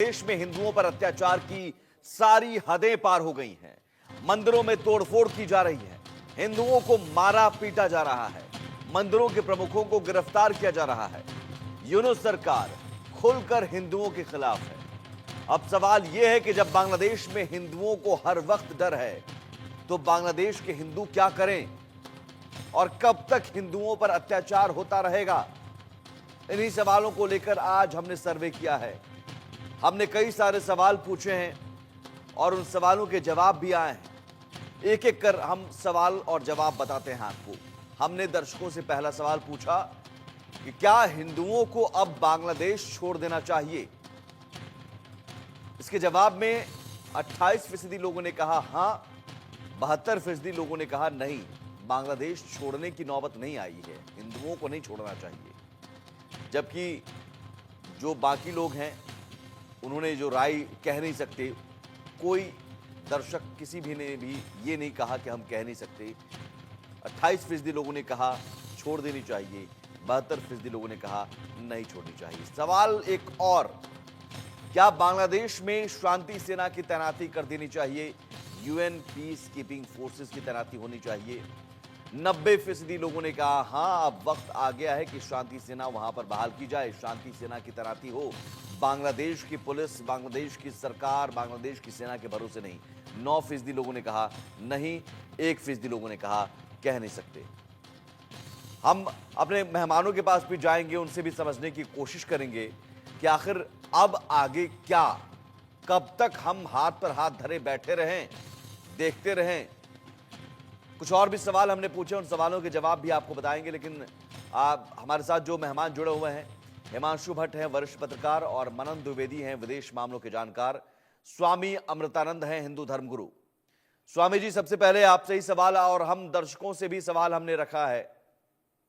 देश में हिंदुओं पर अत्याचार की सारी हदें पार हो गई हैं। मंदिरों में तोड़फोड़ की जा रही है, हिंदुओं को मारा पीटा जा रहा है, मंदिरों के प्रमुखों को गिरफ्तार किया जा रहा है। यूनुस सरकार खुलकर हिंदुओं के खिलाफ है। अब सवाल यह है कि जब बांग्लादेश में हिंदुओं को हर वक्त डर है, तो बांग्लादेश के हिंदू क्या करें और कब तक हिंदुओं पर अत्याचार होता रहेगा? इन्हीं सवालों को लेकर आज हमने सर्वे किया है। हमने कई सारे सवाल पूछे हैं और उन सवालों के जवाब भी आए हैं। एक एक कर हम सवाल और जवाब बताते हैं आपको। हमने दर्शकों से पहला सवाल पूछा कि क्या हिंदुओं को अब बांग्लादेश छोड़ देना चाहिए। इसके जवाब में 28% लोगों ने कहा हां, 72% लोगों ने कहा नहीं, बांग्लादेश छोड़ने की नौबत नहीं आई है, हिंदुओं को नहीं छोड़ना चाहिए। जबकि जो बाकी लोग हैं उन्होंने जो राय कह नहीं सकते, कोई दर्शक किसी भी ने भी ये नहीं कहा कि हम कह नहीं सकते। 28% लोगों ने कहा छोड़ देनी चाहिए, 72% लोगों ने कहा नहीं छोड़नी चाहिए। सवाल एक और, क्या बांग्लादेश में शांति सेना की तैनाती कर देनी चाहिए, यूएन पीस कीपिंग फोर्सेस की तैनाती होनी चाहिए? 90% लोगों ने कहा हां, अब वक्त आ गया है कि शांति सेना वहां पर बहाल की जाए, शांति सेना की तैनाती हो। बांग्लादेश की पुलिस, बांग्लादेश की सरकार, बांग्लादेश की सेना के भरोसे नहीं। 9% लोगों ने कहा नहीं, 1% लोगों ने कहा कह नहीं सकते। हम अपने मेहमानों के पास भी जाएंगे, उनसे भी समझने की कोशिश करेंगे कि आखिर अब आगे क्या, कब तक हम हाथ पर हाथ धरे बैठे रहें, देखते रहें। कुछ और भी सवाल हमने पूछे, उन सवालों के जवाब भी आपको बताएंगे। लेकिन आप हमारे साथ जो मेहमान जुड़े हुए हैं, हिमांशु भट्ट हैं वरिष्ठ पत्रकार, और मनन द्विवेदी हैं विदेश मामलों के जानकार, स्वामी अमृतानंद हैं हिंदू धर्मगुरु। स्वामी जी, सबसे पहले आपसे ही सवाल, और हम दर्शकों से भी सवाल हमने रखा है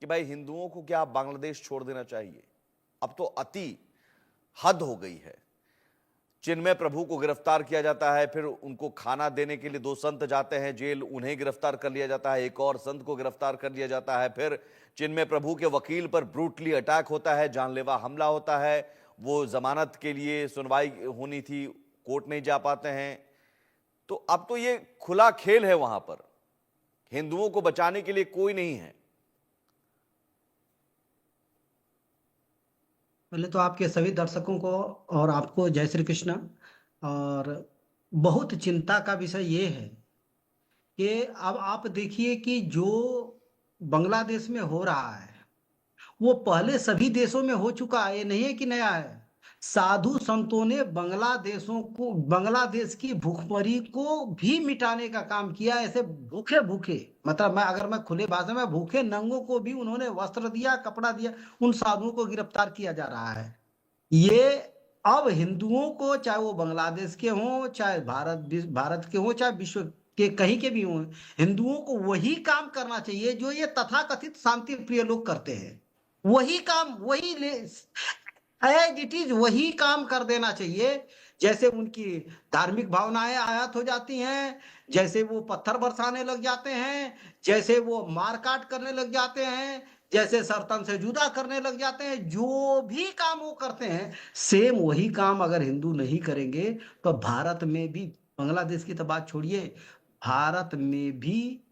कि भाई हिंदुओं को क्या बांग्लादेश छोड़ देना चाहिए? अब तो अति हद हो गई है। चिन्मय प्रभु को गिरफ्तार किया जाता है, फिर उनको खाना देने के लिए 2 संत जाते हैं जेल, उन्हें गिरफ्तार कर लिया जाता है, एक और संत को गिरफ्तार कर लिया जाता है, फिर चिन्मय प्रभु के वकील पर ब्रूटली अटैक होता है, जानलेवा हमला होता है, वो जमानत के लिए सुनवाई होनी थी, कोर्ट नहीं जा पाते हैं। तो अब तो ये खुला खेल है, वहां पर हिंदुओं को बचाने के लिए कोई नहीं है। पहले तो आपके सभी दर्शकों को और आपको जय श्री कृष्ण। और बहुत चिंता का विषय ये है कि अब आप देखिए कि जो बांग्लादेश में हो रहा है वो पहले सभी देशों में हो चुका है, ये नहीं है कि नया है। साधु संतों ने बांग्लादेश की भूखमरी को भी मिटाने का काम किया। ऐसे भूखे भूखे, मतलब अगर मैं खुले भाषा में, भूखे नंगों को भी उन्होंने वस्त्र दिया, कपड़ा दिया। उन साधुओं को गिरफ्तार किया जा रहा है। ये अब हिंदुओं को, चाहे वो बांग्लादेश के हों, चाहे भारत के हों, चाहे विश्व के कहीं के भी हों, हिंदुओं को वही काम करना चाहिए जो ये तथाकथित शांति प्रिय लोग करते हैं। वही काम, एज इट इज वही काम कर देना चाहिए। जैसे उनकी धार्मिक भावनाएं आयत हो जाती हैं, जैसे वो पत्थर बरसाने लग जाते हैं, जैसे वो मारकाट करने लग जाते हैं, जैसे सरतन से जुदा करने लग जाते हैं, जो भी काम वो करते हैं, सेम वही काम अगर हिंदू नहीं करेंगे तो भारत में भी, बांग्लादेश की तो बात छोड़िए, भारत में भी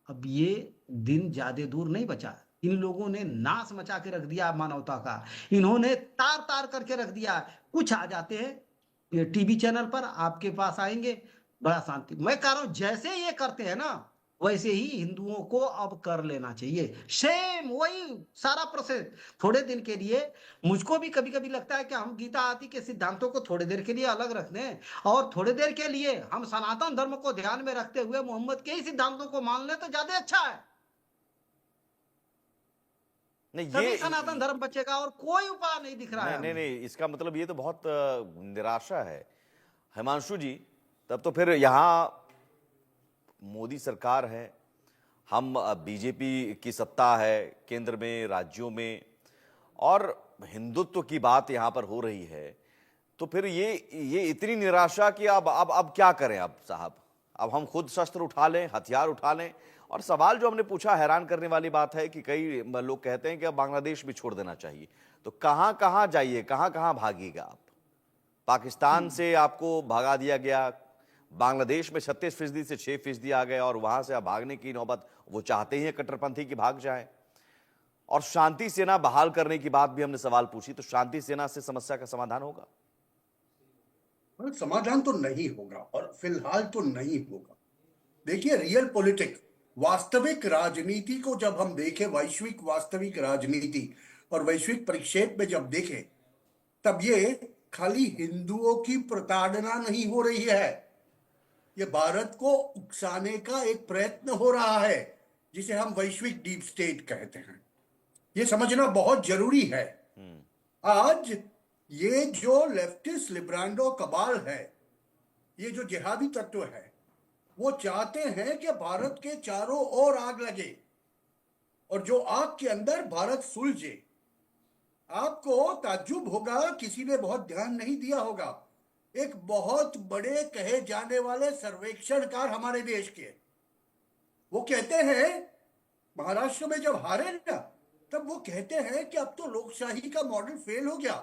अब ये दिन ज्यादा दूर नहीं बचा। इन लोगों ने नाश मचा के रख दिया मानवता का, इन्होंने तार तार करके रख दिया। कुछ आ जाते हैं ये टीवी चैनल पर, आपके पास आएंगे, बड़ा शांति। मैं कह रहा हूं जैसे ये करते हैं ना, वैसे ही हिंदुओं को अब कर लेना चाहिए, सेम वही सारा प्रोसेस। थोड़े दिन के लिए मुझको भी कभी कभी लगता है कि हम गीता आदि के सिद्धांतों को थोड़ी देर के लिए अलग रख दें, और थोड़ी देर के लिए हम सनातन धर्म को ध्यान में रखते हुए मोहम्मद के ही सिद्धांतों को मान लें तो ज्यादा अच्छा है। नहीं, तभी ये सनातन धर्म बचेगा, और कोई उपाय नहीं दिख रहा नहीं है नहीं हमें। नहीं, इसका मतलब ये तो बहुत निराशा है हिमांशु जी। तब तो फिर यहाँ मोदी सरकार है, हम बीजेपी की सत्ता है केंद्र में, राज्यों में, और हिंदुत्व की बात यहां पर हो रही है। तो फिर ये इतनी निराशा कि अब क्या करें? अब साहब, अब हम खुद शस्त्र उठा लें, हथियार उठा लें? और सवाल जो हमने पूछा, हैरान करने वाली बात है कि कई लोग कहते हैं कि अब बांग्लादेश भी छोड़ देना चाहिए। तो कहां कहां जाइए, कहां कहां भागिएगा आप? पाकिस्तान से आपको भगा दिया गया, बांग्लादेश में 36% से 6% आ गए और वहां से अब भागने की नौबत वो चाहते ही हैं कट्टरपंथी की भाग जाए। और शांति सेना बहाल करने की बात भी हमने सवाल पूछी, तो शांति सेना से समस्या का समाधान होगा? समाधान तो नहीं होगा और फिलहाल तो नहीं होगा। देखिए, रियल पॉलिटिक्स, वास्तविक राजनीति को जब हम देखें, वैश्विक वास्तविक राजनीति और वैश्विक परिप्रेक्ष्य में जब देखें, तब ये खाली हिंदुओं की प्रताड़ना नहीं हो रही है, ये भारत को उकसाने का एक प्रयत्न हो रहा है, जिसे हम वैश्विक डीप स्टेट कहते हैं। ये समझना बहुत जरूरी है। आज ये जो लेफ्टिस्ट लिब्रांडो कबाल है, ये जो जिहादी तत्व है, वो चाहते हैं कि भारत के चारों ओर आग लगे और जो आग के अंदर भारत सुलझे। आपको ताज्जुब होगा, किसी ने बहुत ध्यान नहीं दिया होगा, एक बहुत बड़े कहे जाने वाले सर्वेक्षणकार हमारे देश के, वो कहते हैं, महाराष्ट्र में जब हारे ना, तब वो कहते हैं कि अब तो लोकशाही का मॉडल फेल हो गया,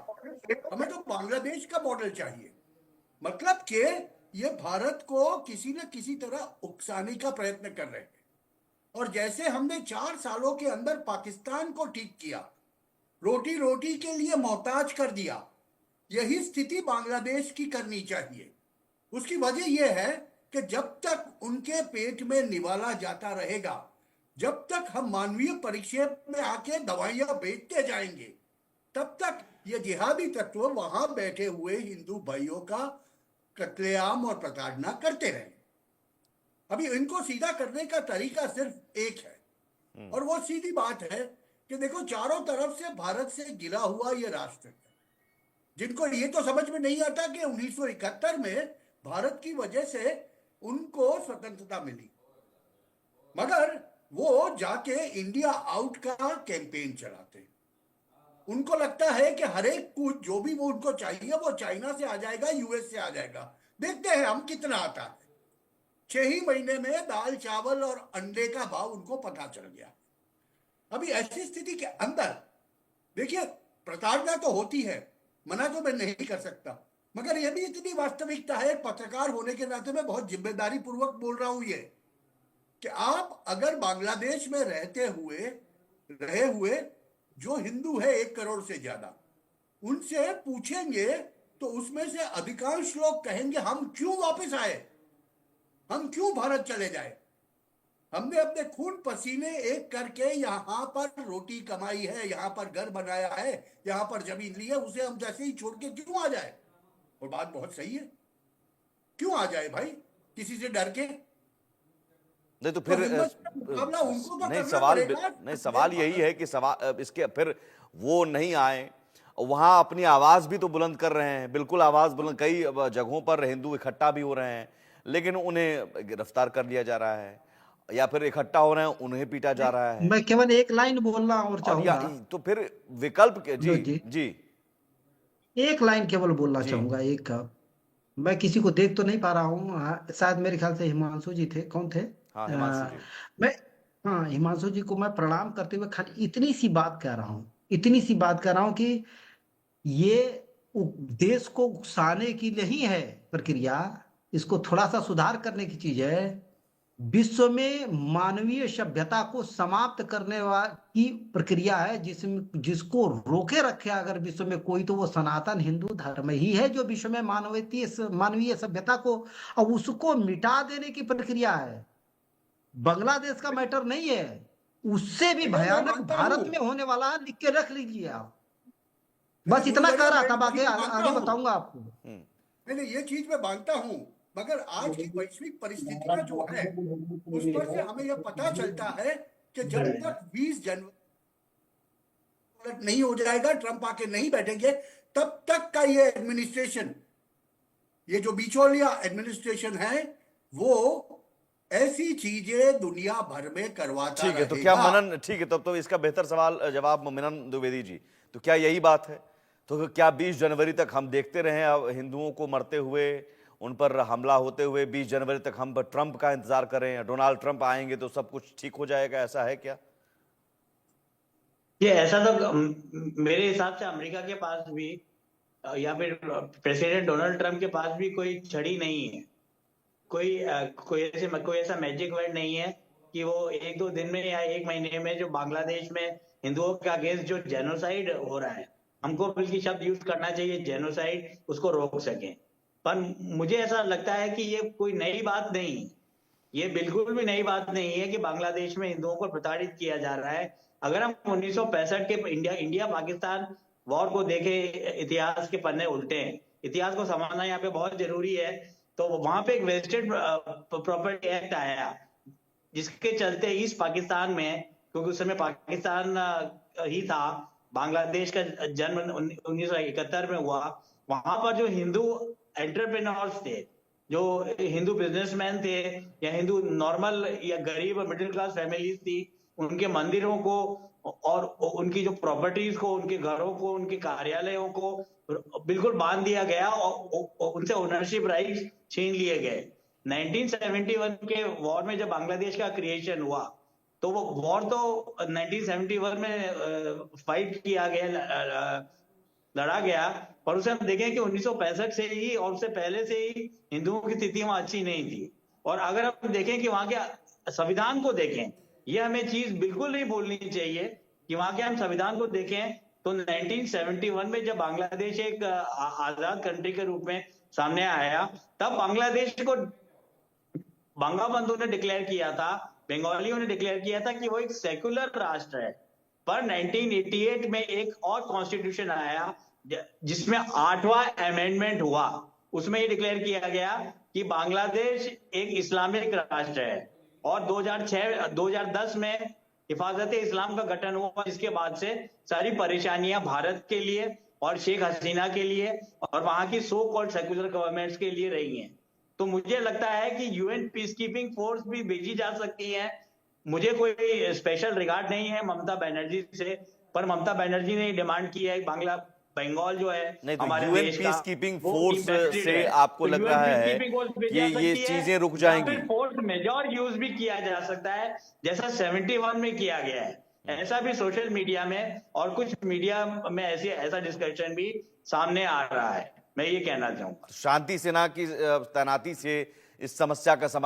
हमें तो बांग्लादेश का मॉडल चाहिए। मतलब कि ये भारत को किसी न किसी तरह उकसाने का प्रयत्न कर रहे हैं। और जैसे हमने 4 सालों के अंदर पाकिस्तान को ठीक किया, रोटी रोटी के लिए मोहताज कर दिया, यही स्थिति बांग्लादेश की करनी चाहिए। उसकी वजह यह है कि जब तक उनके पेट में निवाला जाता रहेगा, जब तक हम मानवीय परिक्षेप में आके दवाइयां बेचते जाएंगे, तब तक ये जिहादी तत्व वहां बैठे हुए हिंदू भाइयों का कत्लेआम और प्रताड़ना करते रहे। अभी इनको सीधा करने का तरीका सिर्फ एक है, और वो सीधी बात है कि देखो, चारों तरफ से भारत से गिरा हुआ ये राष्ट्र है, जिनको ये तो समझ में नहीं आता कि 1971 में भारत की वजह से उनको स्वतंत्रता मिली, मगर वो जाके इंडिया आउट का कैंपेन चलाते हैं। उनको लगता है कि हर एक कुछ जो भी वो उनको चाहिए वो चाइना से आ जाएगा, यूएस से आ जाएगा, देखते हैं हम कितना आता है। 6 ही महीने में दाल चावल और अंडे का भाव उनको पता चल गया। अभी ऐसी स्थिति के अंदर देखिए, प्रताड़ना तो होती है, मना तो मैं नहीं कर सकता, मगर यह भी इतनी वास्तविकता है, पत्रकार होने के नाते मैं बहुत जिम्मेदारी पूर्वक बोल रहा हूं ये, कि आप अगर बांग्लादेश में रहे हुए जो हिंदू है 1 करोड़ से ज्यादा, उनसे पूछेंगे तो उसमें से अधिकांश लोग कहेंगे हम क्यों वापस आए, हम क्यों भारत चले जाए, हमने अपने खून पसीने एक करके यहाँ पर रोटी कमाई है, यहाँ पर घर बनाया है, यहाँ पर जमीन ली है, उसे हम जैसे ही छोड़ के क्यों आ जाए। और बात बहुत सही है, क्यों आ जाए भाई, किसी से डर के? नहीं तो फिर मुकाबला उनको तो नहीं, करना सवाल यही है कि सवाल इसके फिर वो नहीं आए, वहां अपनी आवाज भी तो बुलंद कर रहे हैं, बिल्कुल आवाज बुलंद, कई जगहों पर हिंदू इकट्ठा भी हो रहे हैं, लेकिन उन्हें गिरफ्तार कर लिया जा रहा है, या फिर इकट्ठा हो रहे हैं उन्हें पीटा जा रहा है। मैं केवल एक लाइन बोलना और चाहूंगा, तो फिर विकल्प जी जी जी एक लाइन केवल बोलना चाहूंगा। एक मैं किसी को देख तो नहीं पा रहा हूँ, शायद मेरे ख्याल से हिमांशु जी थे, कौन थे? हाँ, हिमांशु जी। मैं हाँ, हिमांशु जी को मैं प्रणाम करते हुए खाली इतनी सी बात कह रहा हूँ, इतनी सी बात कह रहा हूँ कि ये देश को उकसाने की नहीं है प्रक्रिया, इसको थोड़ा सा सुधार करने की चीज है। विश्व में मानवीय सभ्यता को समाप्त करने की प्रक्रिया है, जिसको रोके रखे अगर विश्व में कोई, तो वो सनातन हिंदू धर्म ही है, जो विश्व में मानवीय सभ्यता को और उसको मिटा देने की प्रक्रिया है। बांग्लादेश का मैटर नहीं है, उससे भी भयानक भारत में होने वाला है, लिख के रख लीजिए आप। बस इतना कह रहा था, बाकी आगे बताऊंगा आपको। नहीं, ये चीज मैं मानता हूं, मगर आज की वैश्विक परिस्थितियां जो है, उस पर से हमें यह पता चलता है कि जब तक 20 जनवरी नहीं हो जाएगा, ट्रंप आके नहीं बैठेंगे, तब तक का ये एडमिनिस्ट्रेशन, ये जो बिचौलिया एडमिनिस्ट्रेशन है, वो ऐसी चीजें दुनिया भर में करवाता ठीक है। तो क्या मनन, ठीक है, तब तो इसका बेहतर सवाल जवाब मनन द्विवेदी जी, तो क्या यही बात है? तो क्या 20 जनवरी तक हम देखते रहे अब हिंदुओं को मरते हुए, उन पर हमला होते हुए? 20 जनवरी तक हम ट्रंप का इंतजार करें, डोनाल्ड ट्रंप आएंगे तो सब कुछ ठीक हो जाएगा, ऐसा है क्या? ये ऐसा तो मेरे हिसाब से अमेरिका के पास भी या फिर प्रेसिडेंट डोनाल्ड ट्रंप के पास भी कोई छड़ी नहीं है, कोई ऐसा मैजिक वर्ड नहीं है कि वो 1-2 दिन में या 1 महीने में जो बांग्लादेश में हिंदुओं के अगेंस्ट जो जेनोसाइड हो रहा है, हमको बल्कि शब्द यूज करना चाहिए जेनोसाइड, उसको रोक सकें। पर मुझे ऐसा लगता है कि ये कोई नई बात नहीं है, ये बिल्कुल भी नई बात नहीं है कि बांग्लादेश में हिंदुओं को प्रताड़ित किया जा रहा है। अगर हम 1965 के इंडिया पाकिस्तान वॉर को देखें, इतिहास के पन्ने उल्टे हैं, इतिहास को समझना यहाँ पे बहुत जरूरी है। तो वहां पे एक वेस्टेड प्रॉपर्टी एक्ट आया, जिसके चलते ईस्ट पाकिस्तान में, क्योंकि उस समय पाकिस्तान ही था, बांग्लादेश का जन्म 1971 में हुआ, वहां पर जो हिंदू एंटरप्रेन्योर्स थे, जो हिंदू बिजनेसमैन थे या हिंदू नॉर्मल या गरीब मिडिल क्लास फैमिलीज थी, उनके मंदिरों को और उनकी जो प्रॉपर्टीज को, उनके घरों को, उनके कार्यालयों को बिल्कुल बांध दिया गया और उनसे ओनरशिप राइट्स छीन लिए गए। 1971 के वॉर में जब बांग्लादेश का क्रिएशन हुआ, तो वो वॉर तो 1971 में फाइट किया गया, लड़ा गया, पर उसे हम देखें कि 1965 से ही और उससे पहले से ही हिंदुओं की स्थिति वहां अच्छी नहीं थी। और अगर हम देखें कि वहां के संविधान को देखें, ये हमें चीज बिल्कुल नहीं भूलनी चाहिए कि वहां के हम संविधान को देखें तो 1971 में जब बांग्लादेश एक आजाद कंट्री के रूप में सामने आया, तब बांग्लादेश को बंगबंधु ने डिक्लेयर किया था, बंगालियों ने डिक्लेयर किया था कि वो एक सेक्युलर राष्ट्र है। पर 1988 में एक और कॉन्स्टिट्यूशन आया जिसमें 8वां अमेंडमेंट हुआ, उसमें ये डिक्लेयर किया गया कि बांग्लादेश एक इस्लामिक राष्ट्र है। और 2010 में हिफाजत इस्लाम का गठन हुआ, जिसके बाद से सारी परेशानियां भारत के लिए और शेख हसीना के लिए और वहां की सो कॉल्ड सेक्युलर गवर्नमेंट्स के लिए रही हैं। तो मुझे लगता है कि यूएन पीस कीपिंग फोर्स भी भेजी जा सकती है। मुझे कोई स्पेशल रिगार्ड नहीं है ममता बनर्जी से, पर ममता बनर्जी ने डिमांड की है बंगाल जो है नहीं, तो हमारे यूएन देश का, पीस कीपिंग वो फोर्स invested से है। आपको तो लग UN रहा है peacekeeping force भेजी कि जा ये सकती है, चीजें रुक या जाएंगी? फिर फोर्स मेजॉर यूज भी किया जा सकता है, जैसा 71 में किया गया है। ऐसा भी सोशल मीडिया में और कुछ मीडिया में ऐसा डिस्कशन भी सामने आ रहा है। मैं ये कहना चाहूंगा, शांति सेना की तैनाती से इस समस्या का समाधान